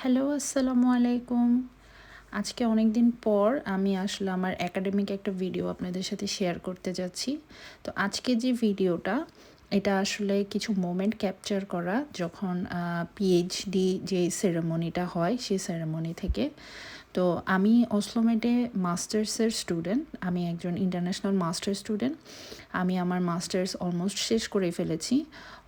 Hello, আসসালামু আলাইকুম। আজকে অনেক দিন পর আমি আসলে আমার একাডেমিক একটা ভিডিও আপনাদের সাথে শেয়ার করতে যাচ্ছি। তো আজকে যে ভিডিওটা, এটা আসলে কিছু মোমেন্ট ক্যাপচার করা যখন পিএইচডি যে সেরেমনিটা হয়, সেই সেরেমনি থেকে। তো আমি অসলোমেটে মাস্টার্সের স্টুডেন্ট। আমি একজন ইন্টারন্যাশনাল মাস্টার্স স্টুডেন্ট। আমি আমার মাস্টার্স অলমোস্ট শেষ করে ফেলেছি।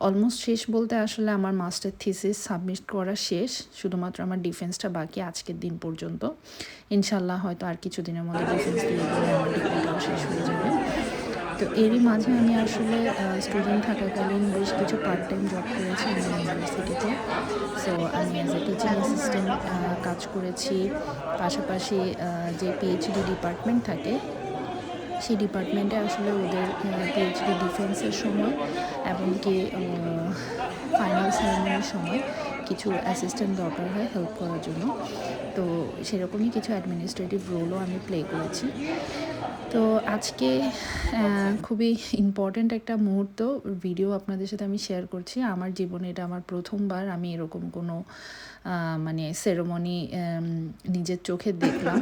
অলমোস্ট শেষ বলতে আসলে আমার মাস্টার থিসিস সাবমিট করা শেষ, শুধুমাত্র আমার ডিফেন্সটা বাকি আজকের দিন পর্যন্ত। ইনশাল্লাহ হয়তো আর কিছু দিনের মধ্যে ডিফেন্স দিয়ে দিলে আমার ডিগ্রিটাও শেষ হয়ে যাবে। তো এরই মাঝে আমি আসলে স্টুডেন্ট থাকাকালীন বেশ কিছু পার্ট টাইম জব করেছি আমার ইউনিভার্সিটিতে। সো আমি অ্যাজ এ টিচিং অ্যাসিস্ট্যান্ট কাজ করেছি। পাশাপাশি যে পিএইচডি ডিপার্টমেন্ট থাকে, সেই ডিপার্টমেন্টে আসলে ওদের পিএইচডি ডিফেন্সের সময় এবং কি ফাইনাল সেরেমনির সময় কিছু অ্যাসিস্ট্যান্ট দরকার হয় হেল্প করার জন্য। তো সেরকমই কিছু অ্যাডমিনিস্ট্রেটিভ রোলও আমি প্লে করেছি। তো আজকে খুবই ইম্পর্ট্যান্ট একটা মুহূর্ত ভিডিও আপনাদের সাথে আমি শেয়ার করছি। আমার জীবনে এটা আমার প্রথমবার আমি এরকম কোনো মানে সেরেমনি নিজের চোখে দেখলাম।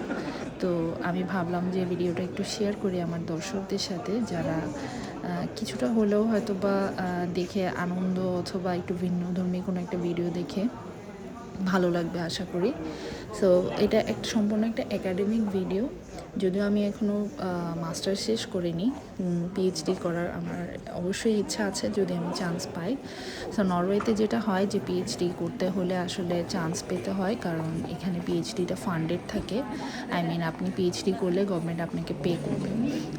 তো আমি ভাবলাম যে ভিডিওটা একটু শেয়ার করি আমার দর্শকদের সাথে, যারা কিছুটা হলেও হয়তো বা দেখে আনন্দ অথবা একটু ভিন্নধর্মী কোনো একটা ভিডিও দেখে ভালো লাগবে আশা করি। সো এটা একটা সম্পূর্ণ একটা একাডেমিক ভিডিও। যদিও আমি এখনও মাস্টার্স শেষ করিনি, পিএইচডি করার আমার অবশ্যই ইচ্ছা আছে যদি আমি চান্স পাই। সো নরওয়েতে যেটা হয় যে পিএইচডি করতে হলে আসলে চান্স পেতে হয়, কারণ এখানে পিএইচডিটা ফান্ডেড থাকে। আপনি পিএইচডি করলে গভর্নমেন্ট আপনাকে পে করবে।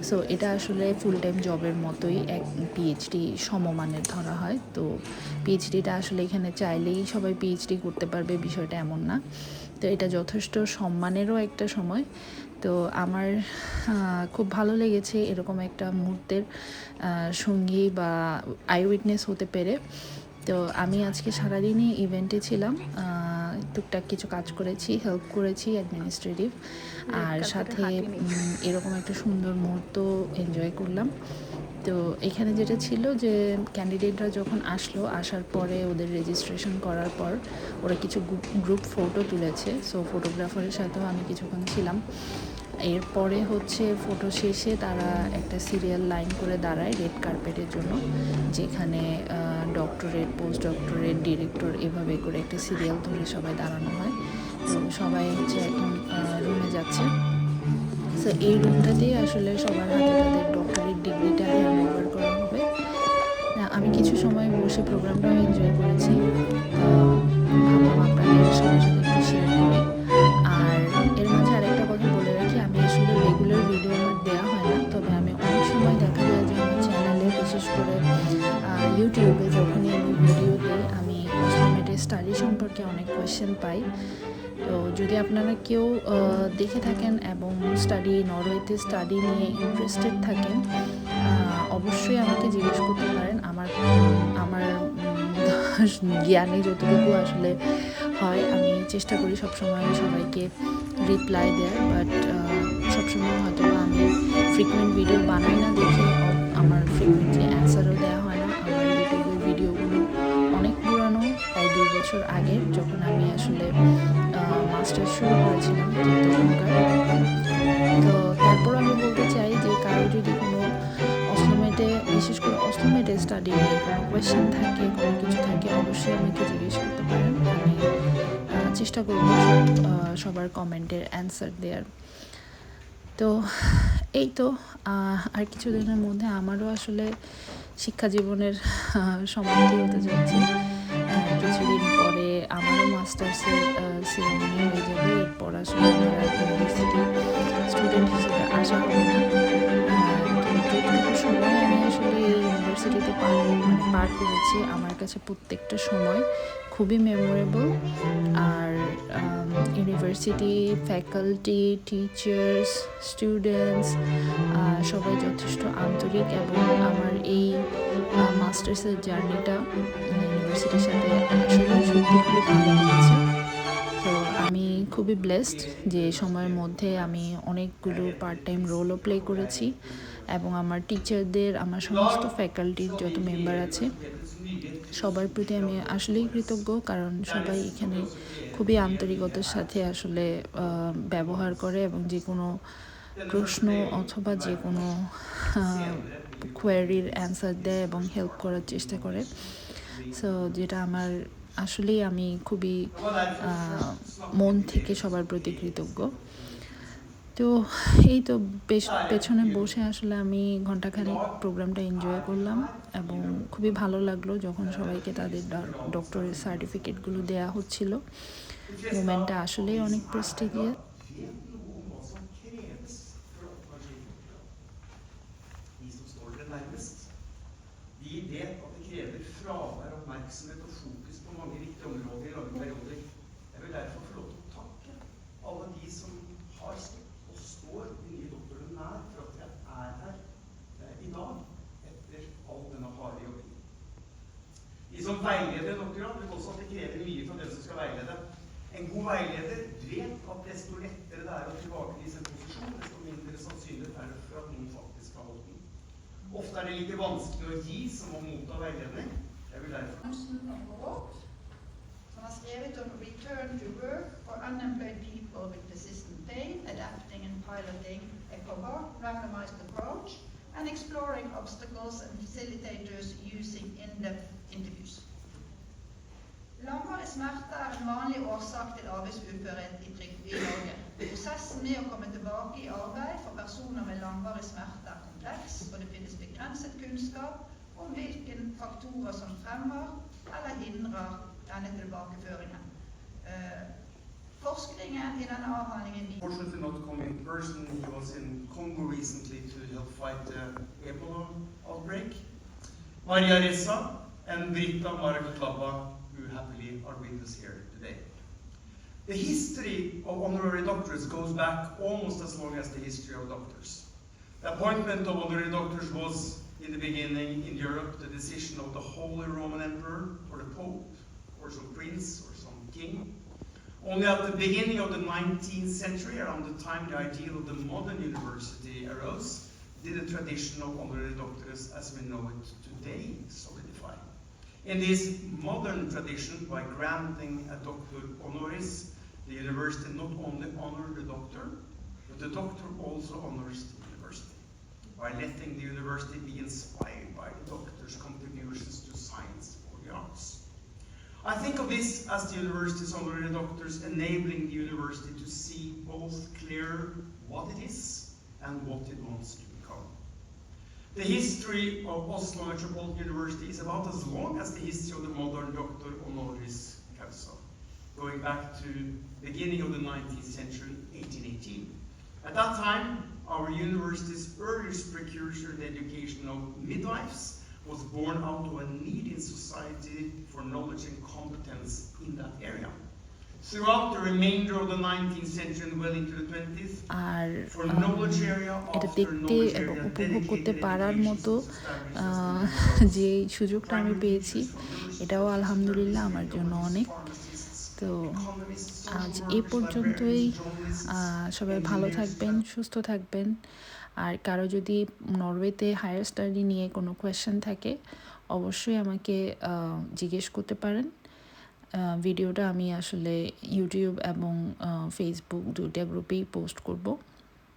সো এটা আসলে ফুল টাইম জবের মতোই এক পিএইচডি সমমানের ধরা হয়। তো পিএইচডিটা আসলে এখানে চাইলেই সবাই পিএইচডি করতে পারবে, বিষয়টা এমন না। তো এটা যথেষ্ট সম্মানেরও একটা সময়। তো আমার খুব ভালো লেগেছে এরকম একটা মুহূর্তের সঙ্গী বা আই উইটনেস হতে পেরে। তো আমি আজকে সারাদিনই ইভেন্টে ছিলাম, টুকটাক কিছু কাজ করেছি, হেল্প করেছি অ্যাডমিনিস্ট্রেটিভ, আর সাথে এরকম একটা সুন্দর মুহূর্ত এনজয় করলাম। তো এখানে যেটা ছিল যে ক্যান্ডিডেটরা যখন আসার পরে ওদের রেজিস্ট্রেশন করার পর ওরা কিছু গ্রুপ ফটো তুলেছে। সো ফটোগ্রাফারের সাথেও আমি কিছুক্ষণ ছিলাম। এরপরে হচ্ছে ফটো শেষে তারা একটা সিরিয়াল লাইন করে দাঁড়ায় রেড কার্পেটের জন্য, যেখানে ডক্টরেট, পোস্ট ডক্টরেট, ডিরেক্টর এভাবে করে একটা সিরিয়াল ধরে সবাই দাঁড়ানো হয়। তো সবাই হচ্ছে এখন রুমে যাচ্ছে। সো এই রুমটাতেই আসলে সবার হাতে তাদের ডক্টরেট ডিগ্রিটা হ্যান্ড ওভার করা হবে। আমি কিছু সময় বসে প্রোগ্রামটাও এনজয় করেছি। ভাবলাম আপনাদের সবার সাথে একটু শেয়ার করি। আর এর মাঝে আরেকটা কথা বলে রাখি, আমি আসলে রেগুলার ভিডিও আমার দেওয়া হয় না, তবে আমি অনেক সময় দেখা যায় যে আমার চ্যানেলে, বিশেষ করে ইউটিউবে যখনই আমি ভিডিও দিই, আমি কসমেটিক স্টাডি সম্পর্কে অনেক কোয়েশ্চেন পাই। তো যদি আপনারা কেউ দেখে থাকেন এবং নরওয়েতে স্টাডি নিয়ে ইন্টারেস্টেড থাকেন, অবশ্যই আমাকে জিজ্ঞেস করতে পারেন। আমার আমার জ্ঞানে যতটুকু আসলে হয় আমি চেষ্টা করি সবসময় সবাইকে রিপ্লাই দেওয়ার, বাট সবসময় হয়তো আমি ফ্রিকুয়েন্ট ভিডিও বানাই না দেখে আমার ফ্রিকুয়েন্টলি অ্যান্সারও দেওয়া হয় না। আমার ইউটিউবের ভিডিওগুলো অনেক পুরানো, প্রায় 2 বছর আগের, যখন আমি আসলে মাস্টার্স শুরু করেছিলাম তখনকার। তো তারপর আমি বলতে চাই যে কারো যদি কোনো অসলোমেটে, বিশেষ করে অসলোমেটে স্টাডি নিয়ে কোনো কোয়েশ্চেন থাকে, কোনো কিছু থাকে, অবশ্যই আমাকে জিজ্ঞেস করতে পারেন। আমি চেষ্টা করব সবার কমেন্টের অ্যান্সার দেওয়ার। তো এই তো আর কিছুদিনের মধ্যে আমারও আসলে শিক্ষা জীবনের সমাপ্তি হতে যাচ্ছে। কিছুদিন পরে আমারও মাস্টার্সের সেরেমনি হয়ে যাবে। এরপর আসলে আমার ইউনিভার্সিটি স্টুডেন্ট হিসেবে আসা হবে না। তো যতটুকু সময় আমি আসলে এই ইউনিভার্সিটিতে পার করেছি, আমার কাছে প্রত্যেকটা সময় খুবই মেমোরেবল। আর ইউনিভার্সিটি ফ্যাকাল্টি, টিচার্স, স্টুডেন্টস সবাই যথেষ্ট আন্তরিক, এবং আমার এই মাস্টার্সের জার্নিটা ইউনিভার্সিটির সাথে আসলে সত্যি খুবই ভালো লেগেছে। তো আমি খুবই ব্লেসড যে সময়ের মধ্যে আমি অনেকগুলো পার্ট টাইম রোলও প্লে করেছি, এবং আমার টিচারদের, আমার সমস্ত ফ্যাকাল্টির যত মেম্বার আছে সবার প্রতি আমি আসলেই কৃতজ্ঞ, কারণ সবাই এখানে খুবই আন্তরিকতার সাথে আসলে ব্যবহার করে এবং যে কোনো প্রশ্ন অথবা যে কোনো কোয়ারির অ্যান্সার দেয় এবং হেল্প করার চেষ্টা করে। সো যেটা আমার আসলেই আমি খুবই মন থেকে সবার প্রতি কৃতজ্ঞ। তো এই তো পেছনে বসে আসলে আমি ঘণ্টাখানেক প্রোগ্রামটা এনজয় করলাম এবং খুবই ভালো লাগলো যখন সবাইকে তাদের ডক্টরের সার্টিফিকেটগুলো দেওয়া হচ্ছিল। মোমেন্টটা আসলেই অনেক prestigious. Vi vet at det krever fravær, oppmerksomhet og fokus på mange viktige områder i lange perioder. Jeg vil derfor få lov til å takke alle de som har stått og står de nye doktorene nær for at jeg er her i dag etter all denne harde jobbingen. De som veileder doktorene vet også at det krever mye fra den som skal veilede. En god veileder vet at desto lettere det er å tilbakevise en posisjon, desto mindre sannsynlighet er det for at noen faktisk har holdt den. Ofte er det like vanskelig å gi som å motta veiledning. Jeg vil derfor som har skrevet om return to work for unemployed people with persistent pain, adapting and piloting a cohort randomized approach, and exploring obstacles and facilitators using in-depth interviews. Langvarig smerte er en vanlig årsak til arbeidsuførhet i Norge. Prosessen med å komme tilbake i arbeid for personer med langvarig smerte er kompleks, og det finnes begrenset kunnskap om hvilke faktorer som fremmer eller hindrer denne tilbakeføringen. Forskningen i denne avhandlingen Fortunately not come in person. He was in Congo recently to help fight the Ebola outbreak. Maria Ressa and Britta Marek-Klabba, who happily are with us here today. The history of honorary doctors goes back almost as long as the history of doctors. The appointment of honorary doctors was, in the beginning in Europe, the decision of the Holy Roman Emperor or the Pope or some prince or some king. Only at the beginning of the 19th century, around the time the ideal of the modern university arose, did the tradition of honorary doctors as we know it today solidify. In this modern tradition, by granting a doctor honoris, the university not only honors the doctor, but the doctor also honors the university by letting the university be inspired by the doctor's contributions to science or the arts. I think of this as the university's honorary doctors enabling the university to see both clear what it is and what it wants to become. The history of Oslo Metropolitan University is about as long as the history of the modern doctor honoris causa, going back to the beginning of the 19th century, 1818. At that time, our university's earliest precursor, the education of midwives, was born out of a need in society for knowledge and competence in that area. Throughout the remainder of the 19th century and well into the 20th, আর for knowledge area এটা after দেখতে knowledge এবং area, উপভোগ করতে dedicated পারার education মতো was established as যে সুযোগটা আমি পেয়েছি, এটাও আলহামদুলিল্লাহ আমার জন্য অনেক। তো আজ এ পর্যন্তই। সবাই ভালো থাকবেন, সুস্থ থাকবেন। আর কারো যদি নরওয়েতে হায়ার স্টাডি নিয়ে কোনো কোয়েশ্চেন থাকে অবশ্যই আমাকে জিজ্ঞেস করতে পারেন। ভিডিওটা আমি আসলে ইউটিউব এবং ফেসবুক দুইটা গ্রুপেই পোস্ট করব।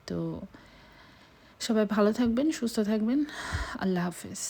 তো সবাই ভালো থাকবেন, সুস্থ থাকবেন। আল্লাহ হাফেজ।